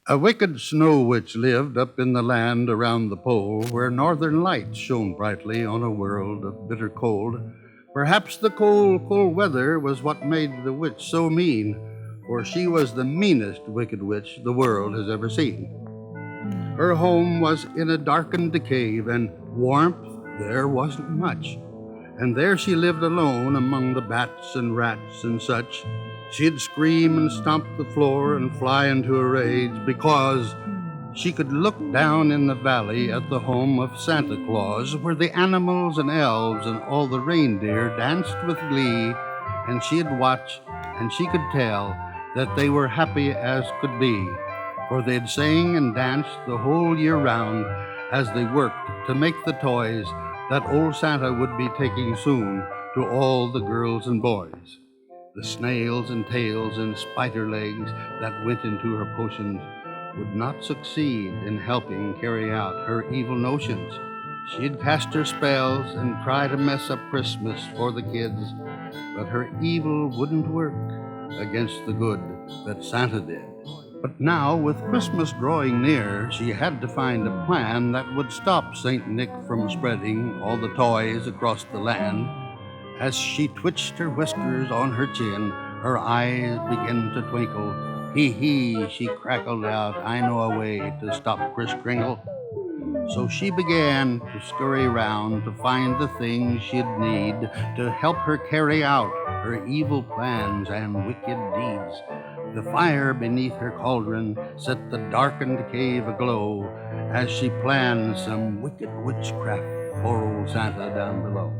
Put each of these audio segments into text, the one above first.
A wicked snow witch lived up in the land around the pole, where northern lights shone brightly on a world of bitter cold. Perhaps the cold, cold weather was what made the witch so mean, for she was the meanest wicked witch the world has ever seen. Her home was in a darkened cave, and warmth there wasn't much. And there she lived alone among the bats and rats and such. She'd scream and stomp the floor and fly into a rage because she could look down in the valley at the home of Santa Claus, where the animals and elves and all the reindeer danced with glee, and she'd watch and she could tell that they were happy as could be, for they'd sing and dance the whole year round as they worked to make the toys that old Santa would be taking soon to all the girls and boys. The snails and tails and spider legs that went into her potions would not succeed in helping carry out her evil notions. She'd cast her spells and try to mess up Christmas for the kids, but her evil wouldn't work against the good that Santa did. But now, with Christmas drawing near, she had to find a plan that would stop St. Nick from spreading all the toys across the land. As she twitched her whiskers on her chin, her eyes began to twinkle. Hee hee, she crackled out, I know a way to stop Kris Kringle. So she began to scurry round to find the things she'd need to help her carry out her evil plans and wicked deeds. The fire beneath her cauldron set the darkened cave aglow as she planned some wicked witchcraft for old Santa down below.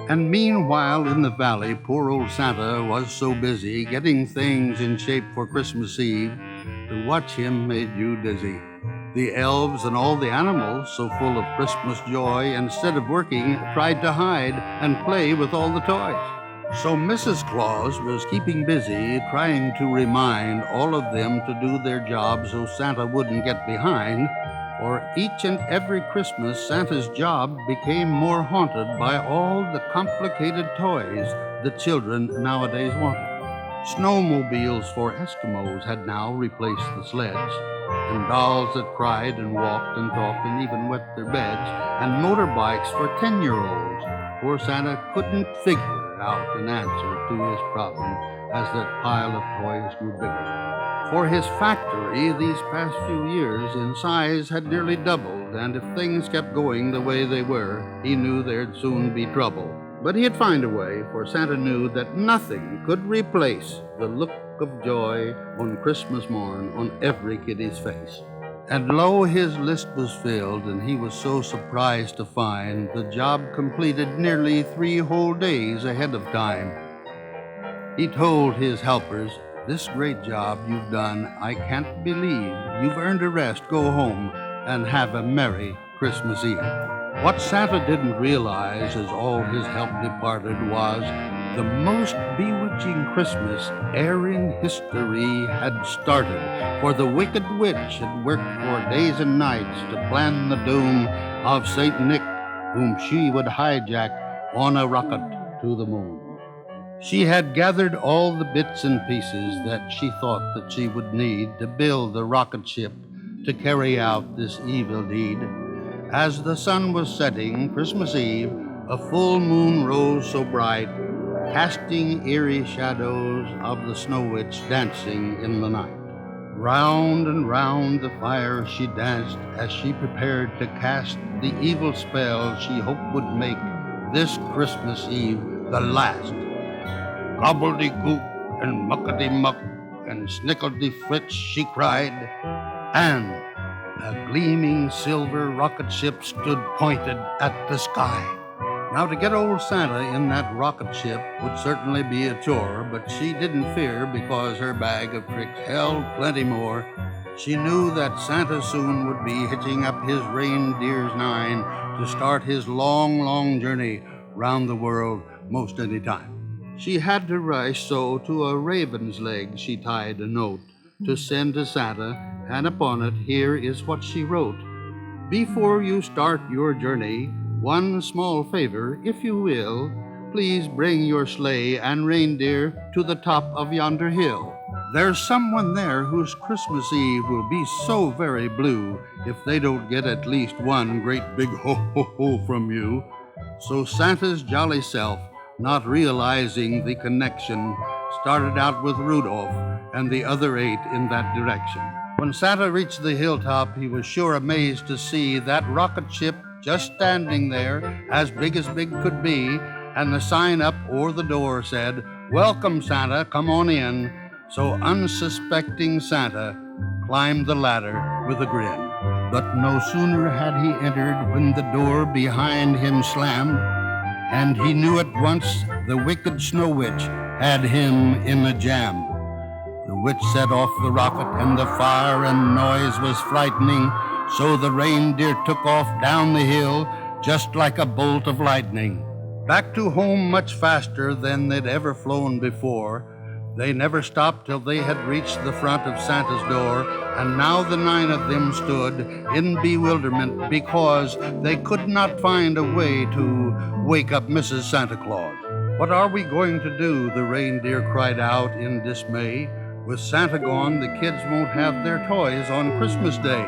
And meanwhile in the valley, poor old Santa was so busy getting things in shape for Christmas Eve, to watch him made you dizzy. The elves and all the animals, so full of Christmas joy, instead of working, tried to hide and play with all the toys. So Mrs. Claus was keeping busy trying to remind all of them to do their job so Santa wouldn't get behind. For each and every Christmas, Santa's job became more haunted by all the complicated toys the children nowadays wanted. Snowmobiles for Eskimos had now replaced the sleds, and dolls that cried and walked and talked and even wet their beds, and motorbikes for 10-year-olds. Poor Santa couldn't figure out an answer to his problem as that pile of toys grew bigger. For his factory these past few years in size had nearly doubled, and if things kept going the way they were, he knew there'd soon be trouble. But he'd find a way, for Santa knew that nothing could replace the look of joy on Christmas morn on every kiddie's face. And lo, his list was filled, and he was so surprised to find the job completed nearly 3 whole days ahead of time. He told his helpers, "This great job you've done, I can't believe. You've earned a rest. Go home and have a merry Christmas Eve." What Santa didn't realize as all his help departed was the most bewitching Christmas e'er in history had started, for the wicked witch had worked for days and nights to plan the doom of St. Nick, whom she would hijack on a rocket to the moon. She had gathered all the bits and pieces that she thought that she would need to build the rocket ship to carry out this evil deed. As the sun was setting Christmas Eve, a full moon rose so bright, casting eerie shadows of the Snow Witch dancing in the night. Round and round the fire she danced as she prepared to cast the evil spell she hoped would make this Christmas Eve the last. Gobbledygook and muckety-muck and snickledy-flitch, she cried, and a gleaming silver rocket ship stood pointed at the sky. Now, to get old Santa in that rocket ship would certainly be a chore, but she didn't fear because her bag of tricks held plenty more. She knew that Santa soon would be hitching up his reindeer's 9 to start his long, long journey round the world most any time. She had to rush, so to a raven's leg she tied a note to send to Santa, and upon it here is what she wrote. "Before you start your journey, one small favor, if you will, please bring your sleigh and reindeer to the top of yonder hill. There's someone there whose Christmas Eve will be so very blue if they don't get at least one great big ho-ho-ho from you. So Santa's jolly self, not realizing the connection, started out with Rudolph and the other 8 in that direction. When Santa reached the hilltop, he was sure amazed to see that rocket ship just standing there, as big could be, and the sign up o'er the door said, "Welcome, Santa, come on in." So unsuspecting Santa climbed the ladder with a grin. But no sooner had he entered when the door behind him slammed, and he knew at once the wicked Snow Witch had him in a jam. The witch set off the rocket, and the fire and noise was frightening, so the reindeer took off down the hill just like a bolt of lightning. Back to home much faster than they'd ever flown before. They never stopped till they had reached the front of Santa's door, and now the 9 of them stood in bewilderment because they could not find a way to wake up Mrs. Santa Claus. "What are we going to do?" the reindeer cried out in dismay. "With Santa gone, the kids won't have their toys on Christmas Day."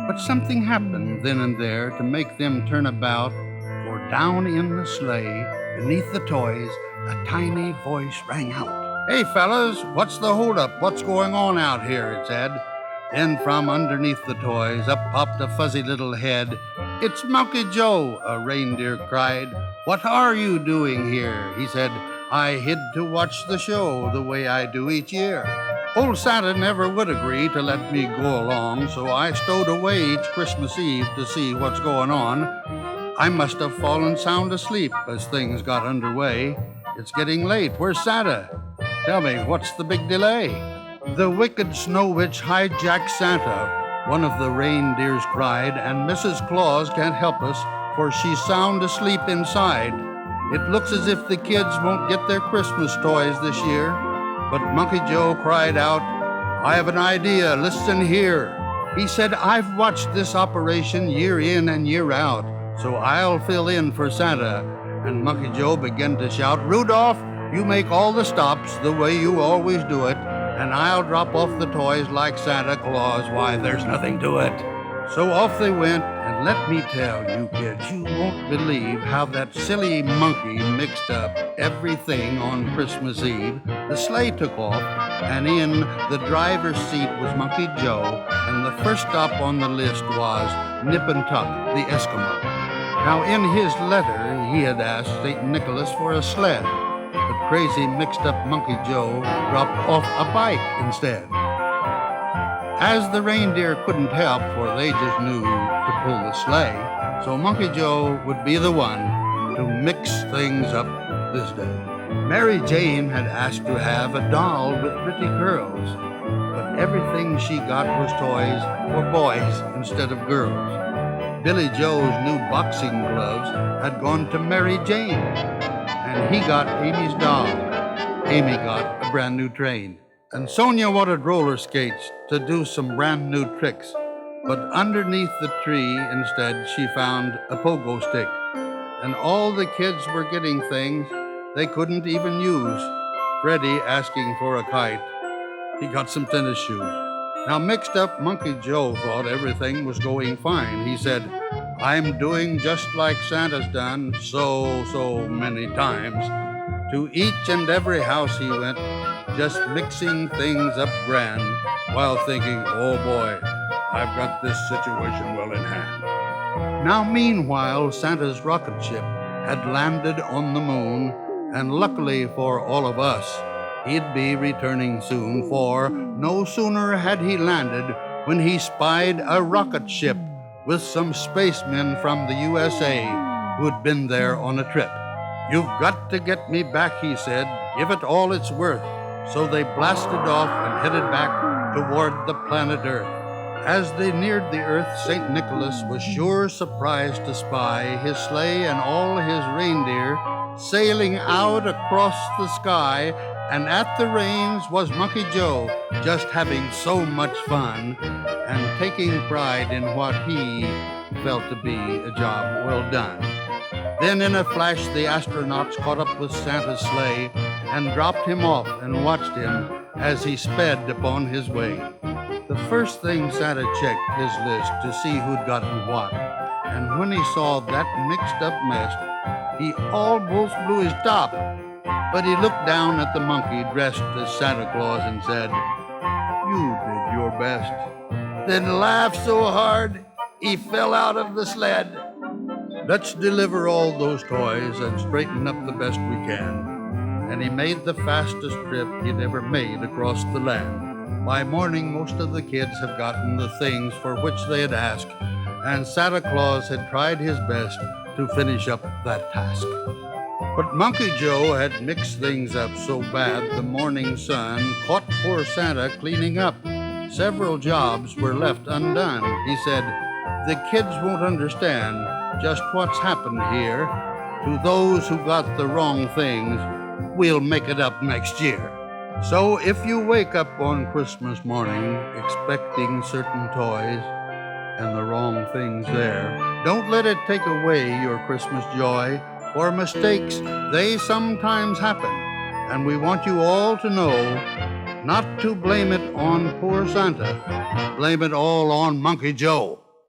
But something happened then and there to make them turn about, for down in the sleigh, beneath the toys, a tiny voice rang out. "Hey, fellas, what's the holdup? What's going on out here?" it said. Then from underneath the toys up popped a fuzzy little head. "It's Monkey Joe," a reindeer cried. "What are you doing here?" he said. "I hid to watch the show the way I do each year. Old Santa never would agree to let me go along, so I stowed away each Christmas Eve to see what's going on. I must have fallen sound asleep as things got underway. It's getting late. Where's Santa? Tell me, what's the big delay?" "The wicked Snow Witch hijacked Santa," one of the reindeers cried, "and Mrs. Claus can't help us, for she's sound asleep inside. It looks as if the kids won't get their Christmas toys this year." But Monkey Joe cried out, "I have an idea, listen here." He said, "I've watched this operation year in and year out, so I'll fill in for Santa." And Monkey Joe began to shout, "Rudolph, you make all the stops the way you always do it, and I'll drop off the toys like Santa Claus. Why, there's nothing to it." So off they went, and let me tell you kids, you won't believe how that silly monkey mixed up everything on Christmas Eve. The sleigh took off, and in the driver's seat was Monkey Joe, and the first stop on the list was Nip and Tuck, the Eskimo. Now in his letter, he had asked St. Nicholas for a sled, but crazy mixed-up Monkey Joe dropped off a bike instead. As the reindeer couldn't help, for they just knew to pull the sleigh, so Monkey Joe would be the one to mix things up this day. Mary Jane had asked to have a doll with pretty curls, but everything she got was toys for boys instead of girls. Billy Joe's new boxing gloves had gone to Mary Jane, and he got Amy's doll. Amy got a brand new train. And Sonia wanted roller skates to do some brand new tricks, but underneath the tree instead she found a pogo stick. And all the kids were getting things they couldn't even use. Freddie asking for a kite. He got some tennis shoes. Now mixed up Monkey Joe thought everything was going fine. He said, "I'm doing just like Santa's done so many times." To each and every house he went, just mixing things up grand, while thinking, "Oh boy, I've got this situation well in hand." Now meanwhile, Santa's rocket ship had landed on the moon, and luckily for all of us, he'd be returning soon, for no sooner had he landed when he spied a rocket ship with some spacemen from the USA who'd been there on a trip. "You've got to get me back," he said. "Give it all it's worth." So they blasted off and headed back toward the planet Earth. As they neared the Earth, St. Nicholas was sure surprised to spy his sleigh and all his reindeer sailing out across the sky, and at the reins was Monkey Joe, just having so much fun and taking pride in what he felt to be a job well done. Then in a flash the astronauts caught up with Santa's sleigh and dropped him off and watched him as he sped upon his way. The first thing Santa checked his list to see who'd gotten what, and when he saw that mixed-up mess, he almost blew his top. But he looked down at the monkey dressed as Santa Claus and said, "You did your best." Then laughed so hard he fell out of the sled. "Let's deliver all those toys and straighten up the best we can." And he made the fastest trip he'd ever made across the land. By morning, most of the kids had gotten the things for which they had asked, and Santa Claus had tried his best to finish up that task. But Monkey Joe had mixed things up so bad the morning sun caught poor Santa cleaning up. Several jobs were left undone. He said, "The kids won't understand just what's happened here. To those who got the wrong things, we'll make it up next year." So if you wake up on Christmas morning expecting certain toys and the wrong things there, don't let it take away your Christmas joy, for mistakes, they sometimes happen. And we want you all to know not to blame it on poor Santa. Blame it all on Monkey Joe.